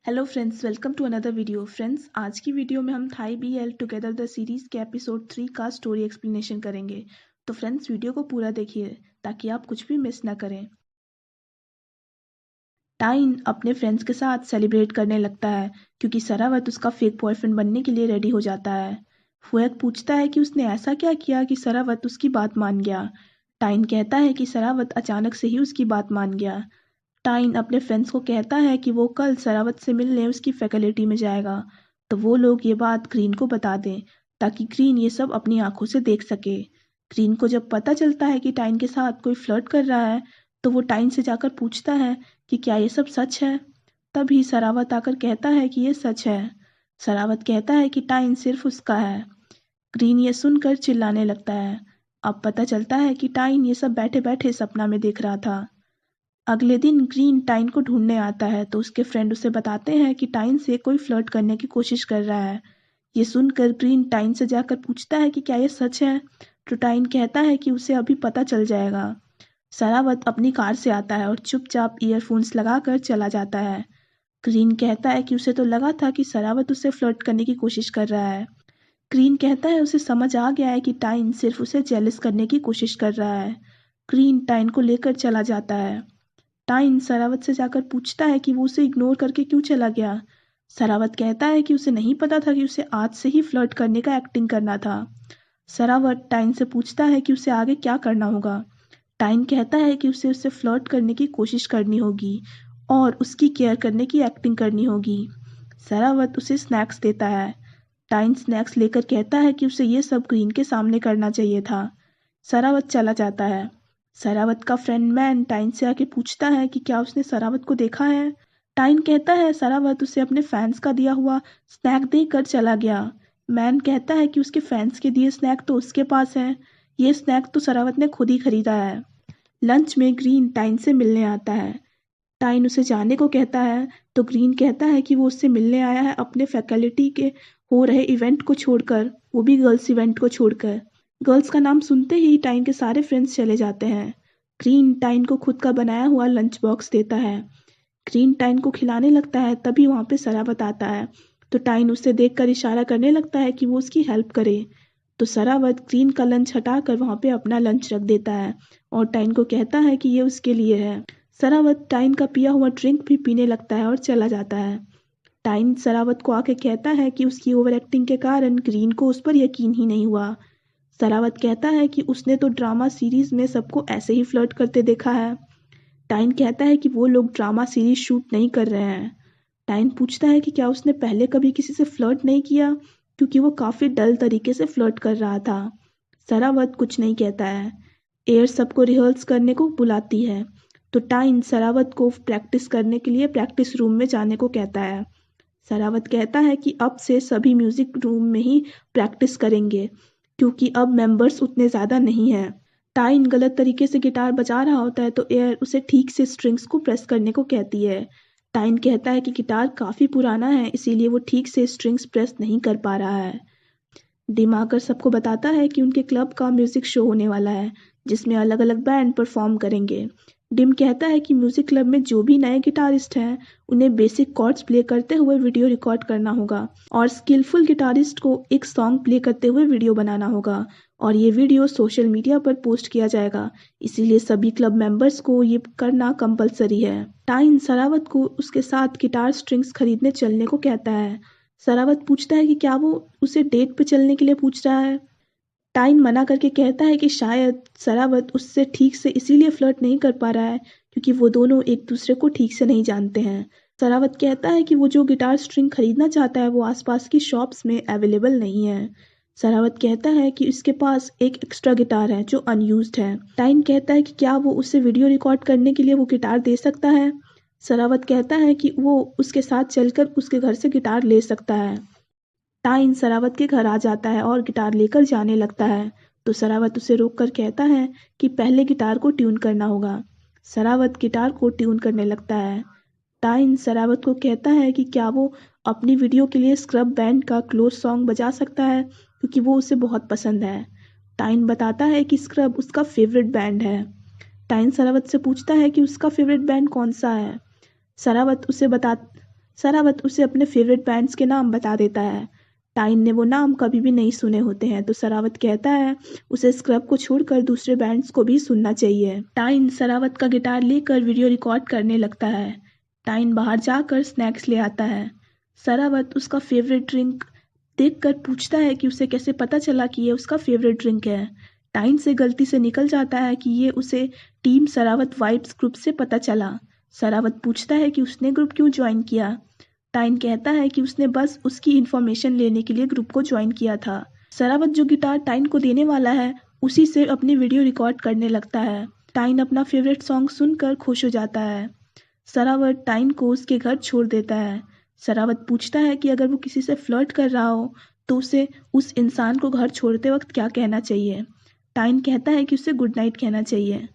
Hello friends, welcome to another video. Friends, आज की video में हम Thai BL together the series के एपिसोड 3 का स्टोरी एक्सप्लेनेशन करेंगे। तो फ्रेंड्स, वीडियो को पूरा देखिए ताकि आप कुछ भी मिस ना करें। टाइन अपने फ्रेंड्स के साथ सेलिब्रेट करने लगता है क्योंकि सरावत उसका फेक बॉयफ्रेंड बनने के लिए रेडी हो जाता है। फुएक पूछता है कि उसने ऐसा क्या किया कि सरावत उसकी बात मान गया। टाइन कहता है कि सरावत अचानक से ही उसकी बात मान गया। टाइन अपने फ्रेंड्स को कहता है कि वो कल सरावत से मिलने उसकी फैकल्टी में जाएगा, तो वो लोग ये बात ग्रीन को बता दें ताकि ग्रीन ये सब अपनी आंखों से देख सके। ग्रीन को जब पता चलता है कि टाइन के साथ कोई फ्लर्ट कर रहा है, तो वो टाइन से जाकर पूछता है कि क्या ये सब सच है। तभी सरावत आकर कहता है कि ये सच है। सरावत कहता है कि टाइन सिर्फ उसका है। ग्रीन ये सुनकर चिल्लाने लगता है। अब पता चलता है कि टाइन ये सब बैठे बैठे सपना में देख रहा था। अगले दिन ग्रीन टाइन को ढूंढने आता है तो उसके फ्रेंड उसे बताते हैं कि टाइन से कोई फ्लर्ट करने की कोशिश कर रहा है। ये सुनकर ग्रीन टाइन से जाकर पूछता है कि क्या ये सच है, तो टाइन कहता है कि उसे अभी पता चल जाएगा। सरावत अपनी कार से आता है और चुपचाप ईयरफोन्स लगाकर चला जाता है। ग्रीन कहता है कि उसे तो लगा था कि सरावत उसे फ्लर्ट करने की कोशिश कर रहा है। ग्रीन कहता है उसे समझ आ गया है कि टाइन सिर्फ उसे जेलस करने की कोशिश कर रहा है। ग्रीन टाइन को लेकर चला जाता है। टाइन सरावत से जाकर पूछता है कि वो उसे इग्नोर करके क्यों चला गया। सरावत कहता है कि उसे नहीं पता था कि उसे आज से ही फ्लर्ट करने का एक्टिंग करना था। सरावत टाइन से पूछता है कि उसे आगे क्या करना होगा। टाइन कहता है कि उसे उससे फ्लर्ट करने की कोशिश करनी होगी और उसकी केयर करने की एक्टिंग करनी होगी। सरावत उसे स्नैक्स देता है। टाइन स्नैक्स लेकर कहता है कि उसे ये सब ग्रीन के सामने करना चाहिए था। सरावत चला जाता है। सरावत का फ्रेंड मैन टाइन से आके पूछता है कि क्या उसने सरावत को देखा है। टाइन कहता है सरावत उसे अपने फैंस का दिया हुआ स्नैक देकर चला गया। मैन कहता है कि उसके फैंस के दिए स्नैक तो उसके पास है, ये स्नैक तो सरावत ने खुद ही खरीदा है। लंच में ग्रीन टाइन से मिलने आता है। टाइन उसे जाने को कहता है तो ग्रीन कहता है कि वो उससे मिलने आया है अपने फैकल्टी के हो रहे इवेंट को छोड़कर, वो भी गर्ल्स इवेंट को छोड़कर। गर्ल्स का नाम सुनते ही टाइन के सारे फ्रेंड्स चले जाते हैं। ग्रीन टाइन को खुद का बनाया हुआ लंच बॉक्स देता है। ग्रीन टाइन को खिलाने लगता है, तभी वहाँ पे सरावत आता है तो टाइन उसे देखकर इशारा करने लगता है कि वो उसकी हेल्प करे। तो सरावत ग्रीन का लंच हटाकर वहाँ पे अपना लंच रख देता है और टाइन को कहता है कि ये उसके लिए है। सरावत टाइन का पिया हुआ ड्रिंक भी पीने लगता है और चला जाता है। टाइन सरावत को आके कहता है कि उसकी ओवर एक्टिंग के कारण ग्रीन को उस पर यकीन ही नहीं हुआ। सरावत कहता है कि उसने तो ड्रामा सीरीज में सबको ऐसे ही फ्लर्ट करते देखा है। टाइन कहता है कि वो लोग ड्रामा सीरीज शूट नहीं कर रहे हैं। टाइन पूछता है कि क्या उसने पहले कभी किसी से फ्लर्ट नहीं किया, क्योंकि वो काफी डल तरीके से फ्लर्ट कर रहा था। सरावत कुछ नहीं कहता है। एयर सबको रिहर्स करने को बुलाती है तो टाइन सरावत को प्रैक्टिस करने के लिए प्रैक्टिस रूम में जाने को कहता है। सरावत कहता है कि अब से सभी म्यूजिक रूम में ही प्रैक्टिस करेंगे क्योंकि अब मेंबर्स उतने ज़्यादा नहीं हैं। टाइन गलत तरीके से गिटार बजा रहा होता है तो एयर उसे ठीक से स्ट्रिंग्स को प्रेस करने को कहती है। टाइन कहता है कि गिटार काफ़ी पुराना है, इसीलिए वो ठीक से स्ट्रिंग्स प्रेस नहीं कर पा रहा है। डिम आकर सबको बताता है कि उनके क्लब का म्यूजिक शो होने वाला है जिसमें अलग अलग बैंड परफॉर्म करेंगे। डिम कहता है कि म्यूजिक क्लब में जो भी नए गिटारिस्ट हैं उन्हें बेसिक कॉर्ड्स प्ले करते हुए वीडियो रिकॉर्ड करना होगा और स्किलफुल गिटारिस्ट को एक सॉन्ग प्ले करते हुए वीडियो बनाना होगा और ये वीडियो सोशल मीडिया पर पोस्ट किया जाएगा, इसीलिए सभी क्लब मेंबर्स को ये करना कंपलसरी है। टाइन सरावत को उसके साथ गिटार स्ट्रिंग्स खरीदने चलने को कहता है। सरावत पूछता है कि क्या वो उसे डेट पे चलने के लिए पूछ रहा है। टाइन मना करके कहता है कि शायद सरावत उससे ठीक से इसीलिए फ्लर्ट नहीं कर पा रहा है क्योंकि वो दोनों एक दूसरे को ठीक से नहीं जानते हैं। सरावत कहता है कि वो जो गिटार स्ट्रिंग खरीदना चाहता है वो आसपास की शॉप्स में अवेलेबल नहीं है। सरावत कहता है कि उसके पास एक एक्स्ट्रा गिटार है जो अनयूज्ड है। टाइन कहता है कि क्या वो उसे वीडियो रिकॉर्ड करने के लिए वो गिटार दे सकता है। सरावत कहता है कि वो उसके साथ चलकर उसके घर से गिटार ले सकता है। टाइन सरावत के घर आ जाता है और गिटार लेकर जाने लगता है तो सरावत उसे रोककर कहता है कि पहले गिटार को ट्यून करना होगा। सरावत गिटार को ट्यून करने लगता है। टाइन सरावत को कहता है कि क्या वो अपनी वीडियो के लिए स्क्रब बैंड का क्लोज सॉन्ग बजा सकता है क्योंकि वो उसे बहुत पसंद है। टाइन बताता है कि स्क्रब उसका फेवरेट बैंड है। टाइन सरावत से पूछता है कि उसका फेवरेट बैंड कौन सा है। सरावत उसे सरावत उसे अपने फेवरेट बैंड्स के नाम बता देता है। टाइन ने वो नाम कभी भी नहीं सुने होते हैं, तो सरावत कहता है उसे स्क्रब को छोड़कर दूसरे बैंड्स को भी सुनना चाहिए। टाइन सरावत का गिटार लेकर वीडियो रिकॉर्ड करने लगता है। टाइन बाहर जाकर स्नैक्स ले आता है। सरावत उसका फेवरेट ड्रिंक देखकर पूछता है कि उसे कैसे पता चला कि ये उसका फेवरेट ड्रिंक है। टाइन से गलती से निकल जाता है कि ये उसे टीम सरावत वाइब्स ग्रुप से पता चला। सरावत पूछता है कि उसने ग्रुप क्यों ज्वाइन किया। टाइन कहता है कि उसने बस उसकी इन्फॉर्मेशन लेने के लिए ग्रुप को ज्वाइन किया था। सरावत जो गिटार टाइन को देने वाला है उसी से अपनी वीडियो रिकॉर्ड करने लगता है। टाइन अपना फेवरेट सॉन्ग सुनकर खुश हो जाता है। सरावत टाइन को उसके घर छोड़ देता है। सरावत पूछता है कि अगर वो किसी से फ्लर्ट कर रहा हो तो उसे उस इंसान को घर छोड़ते वक्त क्या कहना चाहिए। टाइन कहता है कि उसे गुड नाइट कहना चाहिए।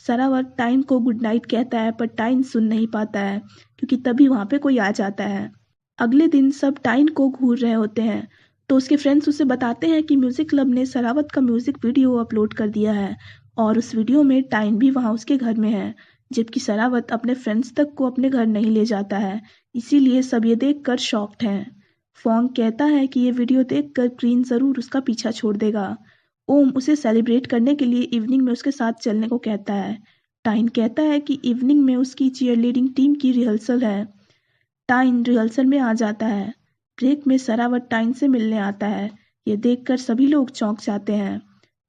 सरावत टाइन को गुड नाइट कहता है, पर टाइन सुन नहीं पाता है क्योंकि तभी वहाँ पे कोई आ जाता है। अगले दिन सब टाइन को घूर रहे होते हैं, तो उसके फ्रेंड्स उसे बताते हैं कि म्यूजिक क्लब ने सरावत का म्यूजिक वीडियो अपलोड कर दिया है और उस वीडियो में टाइन भी वहाँ उसके घर में है, जबकि सरावत अपने फ्रेंड्स तक को अपने घर नहीं ले जाता है। इसीलिए सब ये देखकर शॉक्ड हैं। फोंग कहता है कि ये वीडियो देखकर ग्रीन जरूर उसका पीछा छोड़ देगा। ओम उसे सेलिब्रेट करने के लिए इवनिंग में उसके साथ चलने को कहता है। टाइन कहता है कि इवनिंग में उसकी चीयरलीडिंग टीम की रिहर्सल है। टाइन रिहर्सल में आ जाता है। ब्रेक में सरावत टाइन से मिलने आता है। ये देखकर सभी लोग चौंक जाते हैं।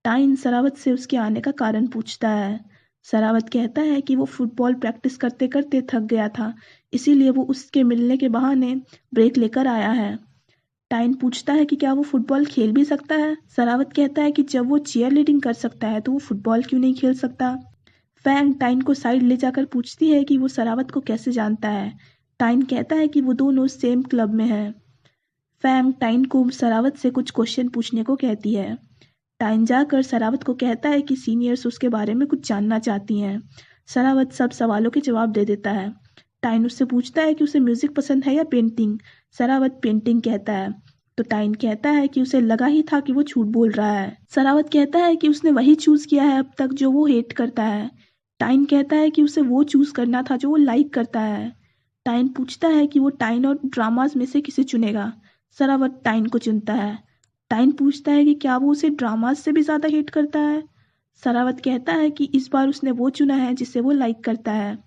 टाइन सरावत से उसके आने का कारण पूछता है। सरावत कहता है कि वो फुटबॉल प्रैक्टिस करते करते थक गया था, इसीलिए वो उसके मिलने के बहाने ब्रेक लेकर आया है। टाइन पूछता है कि क्या वो फुटबॉल खेल भी सकता है। सरावत कहता है कि जब वो चीयर लीडिंग कर सकता है तो वो फुटबॉल क्यों नहीं खेल सकता। फैंग टाइन को साइड ले जाकर पूछती है कि वो सरावत को कैसे जानता है। टाइन कहता है कि वो दोनों सेम क्लब में हैं। फैंग टाइन को सरावत से कुछ क्वेश्चन पूछने को कहती है। टाइन जाकर सरावत को कहता है कि सीनियर्स उसके बारे में कुछ जानना चाहती हैं। सरावत सब सवालों के जवाब दे देता है। टाइन उससे पूछता है कि उसे म्यूजिक पसंद है या पेंटिंग। सरावत पेंटिंग कहता है, तो टाइन कहता है कि उसे लगा ही था कि वो झूठ बोल रहा है। सरावत कहता है कि उसने वही चूज किया है अब तक जो वो हेट करता है। टाइन कहता है कि उसे वो चूज करना था जो वो लाइक करता है। टाइन पूछता है कि वो टाइन और ड्रामाज में से किसे चुनेगा। सरावत टाइन को चुनता है। टाइन पूछता है कि क्या वो उसे ड्रामाज से भी ज्यादा हेट करता है। सरावत कहता है कि इस बार उसने वो चुना है जिसे वो लाइक करता है।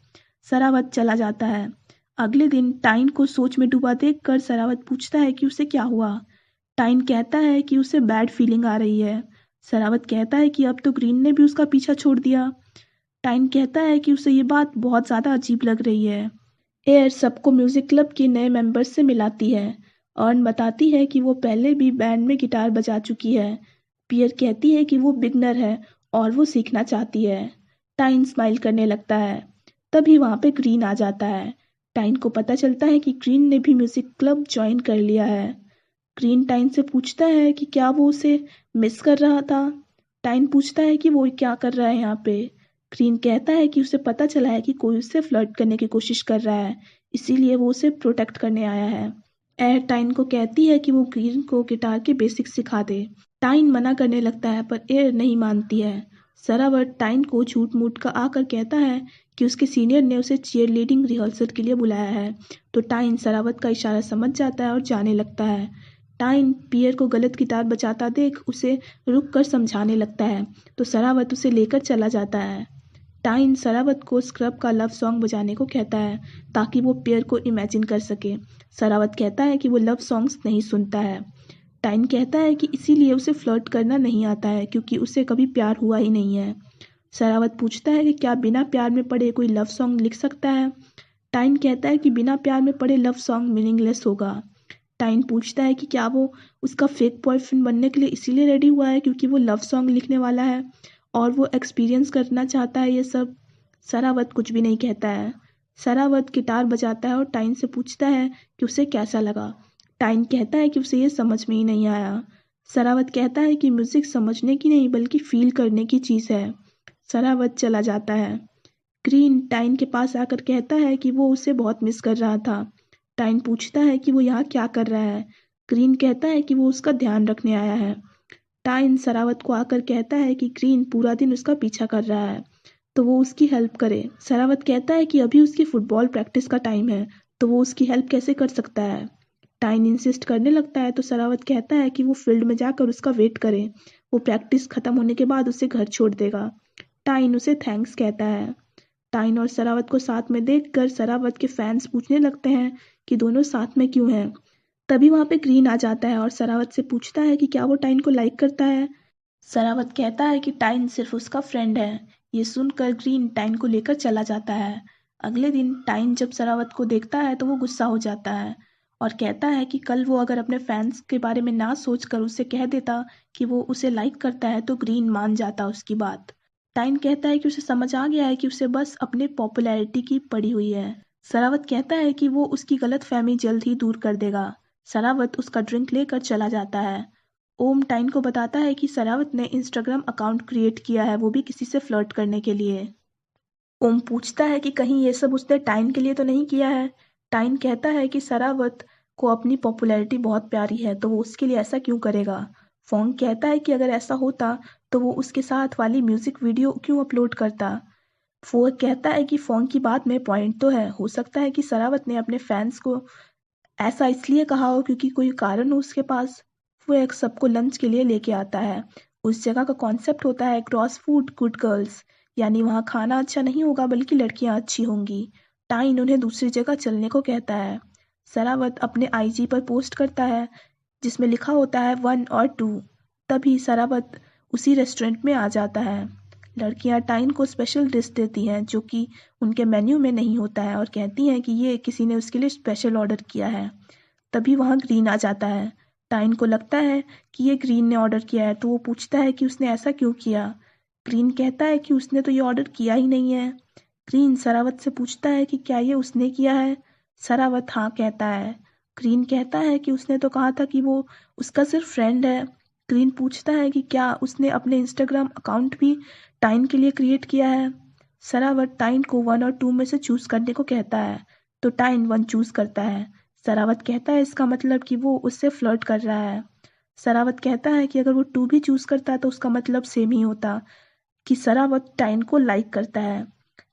सरावत चला जाता है। अगले दिन टाइन को सोच में डूबा देखकर सरावत पूछता है कि उसे क्या हुआ। टाइन कहता है कि उसे बैड फीलिंग आ रही है। सरावत कहता है कि अब तो ग्रीन ने भी उसका पीछा छोड़ दिया। टाइन कहता है कि उसे ये बात बहुत ज़्यादा अजीब लग रही है। एयर सबको म्यूजिक क्लब के नए मेंबर्स से मिलाती है। अर्न बताती है कि वो पहले भी बैंड में गिटार बजा चुकी है। पियर कहती है कि वो बिगनर है और वो सीखना चाहती है। टाइन स्माइल करने लगता है। तभी वहाँ पे ग्रीन आ जाता है। टाइन को पता चलता है कि ग्रीन ने भी म्यूजिक क्लब ज्वाइन कर लिया है। ग्रीन टाइन से पूछता है कि क्या वो उसे मिस कर रहा था। टाइन पूछता है कि वो क्या कर रहा है यहाँ पे। ग्रीन कहता है कि उसे पता चला है कि कोई उससे फ्लर्ट करने की कोशिश कर रहा है, इसीलिए वो उसे प्रोटेक्ट करने आया है। एयर टाइन को कहती है कि वो ग्रीन को गिटार के बेसिक्स सिखा दे। टाइन मना करने लगता है पर एयर नहीं मानती है। सरावत टाइन को झूठ मूठ का आकर कहता है कि उसके सीनियर ने उसे चीयर लीडिंग रिहर्सल के लिए बुलाया है, तो टाइन सरावत का इशारा समझ जाता है और जाने लगता है। टाइन पियर को गलत गिटार बजाता देख उसे रुक कर समझाने लगता है, तो सरावत उसे लेकर चला जाता है। टाइन सरावत को स्क्रब का लव सॉन्ग बजाने को कहता है ताकि वो पियर को इमेजिन कर सके। सरावत कहता है कि वो लव सॉन्ग्स नहीं सुनता है। टाइन कहता है कि इसीलिए उसे फ्लर्ट करना नहीं आता है क्योंकि उसे कभी प्यार हुआ ही नहीं है। सरावत पूछता है कि क्या बिना प्यार में पढ़े कोई लव सॉन्ग लिख सकता है। टाइन कहता है कि बिना प्यार में पढ़े लव सॉन्ग मीनिंगलेस होगा। टाइन पूछता है कि क्या वो उसका फेक बॉयफ्रेंड बनने के लिए इसीलिए रेडी हुआ है क्योंकि वो लव सॉन्ग लिखने वाला है और वो एक्सपीरियंस करना चाहता है ये सब। सरावत कुछ भी नहीं कहता है। सरावत गिटार बजाता है और टाइन से पूछता है कि उसे कैसा लगा। टाइन कहता है कि उसे ये समझ में ही नहीं आया। सरावत कहता है कि म्यूजिक समझने की नहीं बल्कि फील करने की चीज़ है। सरावत चला जाता है। ग्रीन टाइन के पास आकर कहता है कि वो उसे बहुत मिस कर रहा था। टाइन पूछता है कि वो यहाँ क्या कर रहा है। ग्रीन कहता है कि वो उसका ध्यान रखने आया है। टाइन सरावत को आकर कहता है कि ग्रीन पूरा दिन उसका पीछा कर रहा है तो वो उसकी हेल्प करे। सरावत कहता है कि अभी उसकी फुटबॉल प्रैक्टिस का टाइम है तो वो उसकी हेल्प कैसे कर सकता है। टाइन इंसिस्ट करने लगता है तो सरावत कहता है कि वो फील्ड में जाकर उसका वेट करे। वो प्रैक्टिस खत्म होने के बाद उसे घर छोड़ देगा। टाइन उसे थैंक्स कहता है। टाइन और सरावत को साथ में देखकर सरावत के फैंस पूछने लगते हैं कि दोनों साथ में क्यों हैं। तभी वहां पे ग्रीन आ जाता है और सरावत से पूछता है कि क्या वो टाइन को लाइक करता है। सरावत कहता है कि टाइन सिर्फ उसका फ्रेंड है। ये सुनकर ग्रीन टाइन को लेकर चला जाता है। अगले दिन टाइन जब सरावत को देखता है तो वो गुस्सा हो जाता है और कहता है कि कल वो अगर अपने फैंस के बारे में ना सोचकर उससे कह देता कि वो उसे लाइक करता है तो ग्रीन मान जाता उसकी बात। टाइन कहता है कि उसे समझ आ गया है कि उसे बस अपने पॉपुलैरिटी की पड़ी हुई है। सरावत कहता है कि वो उसकी गलतफहमी जल्द ही दूर कर देगा। सरावत उसका ड्रिंक लेकर चला जाता है। ओम टाइन को बताता है कि सरावत ने इंस्टाग्राम अकाउंट क्रिएट किया है, वो भी किसी से फ्लर्ट करने के लिए। ओम पूछता है कि कहीं ये सब उसने टाइन के लिए तो नहीं किया है। टाइन कहता है कि सरावत को अपनी पॉपुलैरिटी बहुत प्यारी है तो वो उसके लिए ऐसा क्यों करेगा। फोंग कहता है कि अगर ऐसा होता तो वो उसके साथ वाली म्यूजिक वीडियो क्यों अपलोड करता। फोर्ग कहता है कि फोंग की बात में पॉइंट तो है, हो सकता है कि सरावत ने अपने फैंस को ऐसा इसलिए कहा हो क्योंकि कोई कारण हो उसके पास। वो एक सबको लंच के लिए लेके आता है। उस जगह का कॉन्सेप्ट होता है क्रॉस फूड गुड गर्ल्स, यानी वहाँ खाना अच्छा नहीं होगा बल्कि लड़कियां अच्छी होंगी। टाइन उन्हें दूसरी जगह चलने को कहता है। सरावत अपने आईजी पर पोस्ट करता है जिसमें लिखा होता है 1 और 2। तभी सरावत उसी रेस्टोरेंट में आ जाता है। लड़कियां टाइन को स्पेशल डिश देती हैं जो कि उनके मेन्यू में नहीं होता है और कहती हैं कि ये किसी ने उसके लिए स्पेशल ऑर्डर किया है। तभी वहां ग्रीन आ जाता है। टाइन को लगता है कि ये ग्रीन ने ऑर्डर किया है तो वो पूछता है कि उसने ऐसा क्यों किया। ग्रीन कहता है कि उसने तो ये ऑर्डर किया ही नहीं है। ग्रीन सरावत से पूछता है कि क्या ये उसने किया है। सरावत हाँ कहता है। ग्रीन कहता है कि उसने तो कहा था कि वो उसका सिर्फ फ्रेंड है। ग्रीन पूछता है कि क्या उसने अपने इंस्टाग्राम अकाउंट भी टाइन के लिए क्रिएट किया है। सरावत टाइन को 1 और 2 में से चूज करने को कहता है तो टाइन 1 चूज करता है। सरावत कहता है इसका मतलब कि वो उससे फ्लर्ट कर रहा है। सरावत कहता है कि अगर वो 2 भी चूज करता तो उसका मतलब सेम ही होता कि सरावत टाइन को लाइक करता है।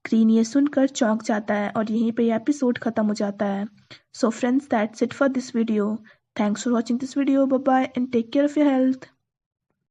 ग्रीन ये सुनकर चौंक जाता है और यहीं पे ये एपिसोड खत्म हो जाता है। So friends that's it for this video. Thanks for watching this video. Bye bye and take care of your health.